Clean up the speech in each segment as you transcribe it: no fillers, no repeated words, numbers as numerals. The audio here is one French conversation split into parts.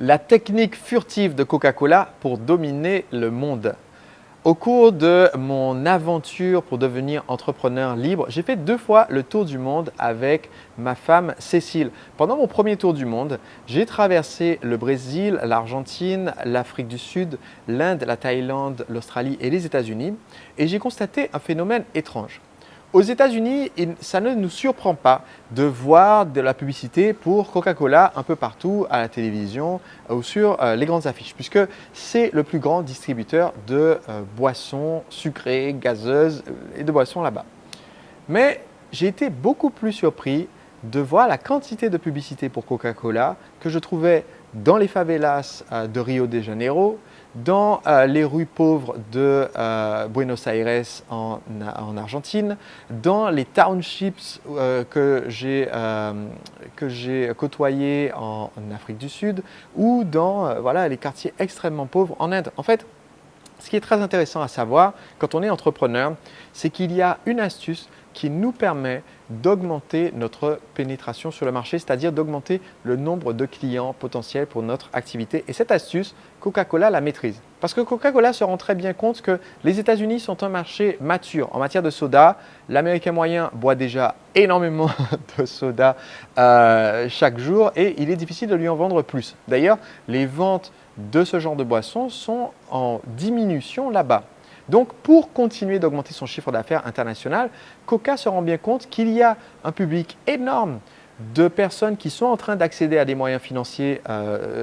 La technique furtive de Coca-Cola pour dominer le monde. Au cours de mon aventure pour devenir entrepreneur libre, j'ai fait 2 fois le tour du monde avec ma femme Cécile. Pendant mon premier tour du monde, j'ai traversé le Brésil, l'Argentine, l'Afrique du Sud, l'Inde, la Thaïlande, l'Australie et les États-Unis et j'ai constaté un phénomène étrange. Aux États-Unis, ça ne nous surprend pas de voir de la publicité pour Coca-Cola un peu partout à la télévision ou sur les grandes affiches, puisque c'est le plus grand distributeur de boissons sucrées, gazeuses et de boissons là-bas. Mais j'ai été beaucoup plus surpris de voir la quantité de publicité pour Coca-Cola que je trouvais dans les favelas de Rio de Janeiro, dans les rues pauvres de Buenos Aires en Argentine, dans les townships que j'ai côtoyés en Afrique du Sud ou dans voilà, les quartiers extrêmement pauvres en Inde. En fait, ce qui est très intéressant à savoir quand on est entrepreneur, c'est qu'il y a une astuce qui nous permet d'augmenter notre pénétration sur le marché, c'est-à-dire d'augmenter le nombre de clients potentiels pour notre activité. Et cette astuce, Coca-Cola la maîtrise. Parce que Coca-Cola se rend très bien compte que les États-Unis sont un marché mature en matière de soda. L'Américain moyen boit déjà énormément de soda chaque jour et il est difficile de lui en vendre plus. D'ailleurs, les ventes de ce genre de boissons sont en diminution là-bas. Donc, pour continuer d'augmenter son chiffre d'affaires international, Coca se rend bien compte qu'il y a un public énorme de personnes qui sont en train d'accéder à des moyens financiers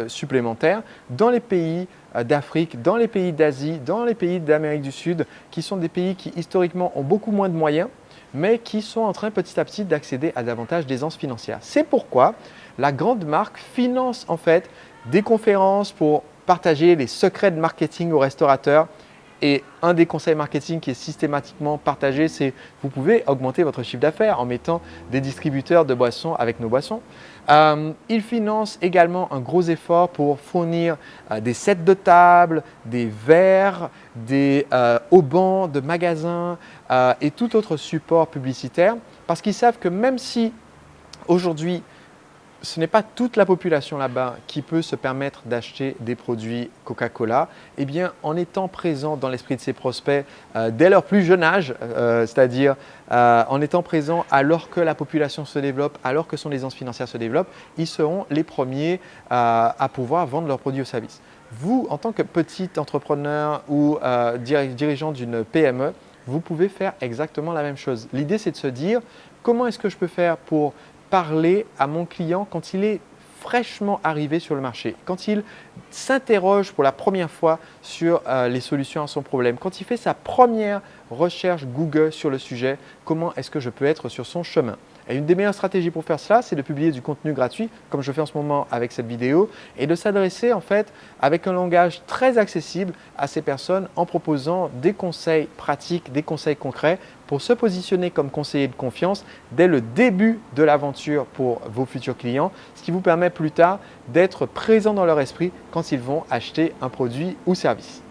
supplémentaires dans les pays d'Afrique, dans les pays d'Asie, dans les pays d'Amérique du Sud, qui sont des pays qui historiquement ont beaucoup moins de moyens, mais qui sont en train petit à petit d'accéder à davantage d'aisance financière. C'est pourquoi la grande marque finance en fait des conférences pour partager les secrets de marketing aux restaurateurs. Et un des conseils marketing qui est systématiquement partagé, c'est vous pouvez augmenter votre chiffre d'affaires en mettant des distributeurs de boissons avec nos boissons. Il finance également un gros effort pour fournir des sets de table, des verres, des haubans de magasins et tout autre support publicitaire parce qu'ils savent que même si aujourd'hui, ce n'est pas toute la population là-bas qui peut se permettre d'acheter des produits Coca-Cola. Eh bien, en étant présent dans l'esprit de ses prospects dès leur plus jeune âge, c'est-à-dire en étant présent alors que la population se développe, alors que son aisance financière se développe, ils seront les premiers à pouvoir vendre leurs produits ou services. Vous, en tant que petit entrepreneur ou dirigeant d'une PME, vous pouvez faire exactement la même chose. L'idée, c'est de se dire comment est-ce que je peux faire pour parler à mon client quand il est fraîchement arrivé sur le marché, quand il s'interroge pour la première fois sur les solutions à son problème, quand il fait sa première recherche Google sur le sujet, comment est-ce que je peux être sur son chemin. Et une des meilleures stratégies pour faire cela, c'est de publier du contenu gratuit, comme je fais en ce moment avec cette vidéo, et de s'adresser en fait avec un langage très accessible à ces personnes en proposant des conseils pratiques, des conseils concrets pour se positionner comme conseiller de confiance dès le début de l'aventure pour vos futurs clients, ce qui vous permet plus tard d'être présent dans leur esprit quand ils vont acheter un produit ou service.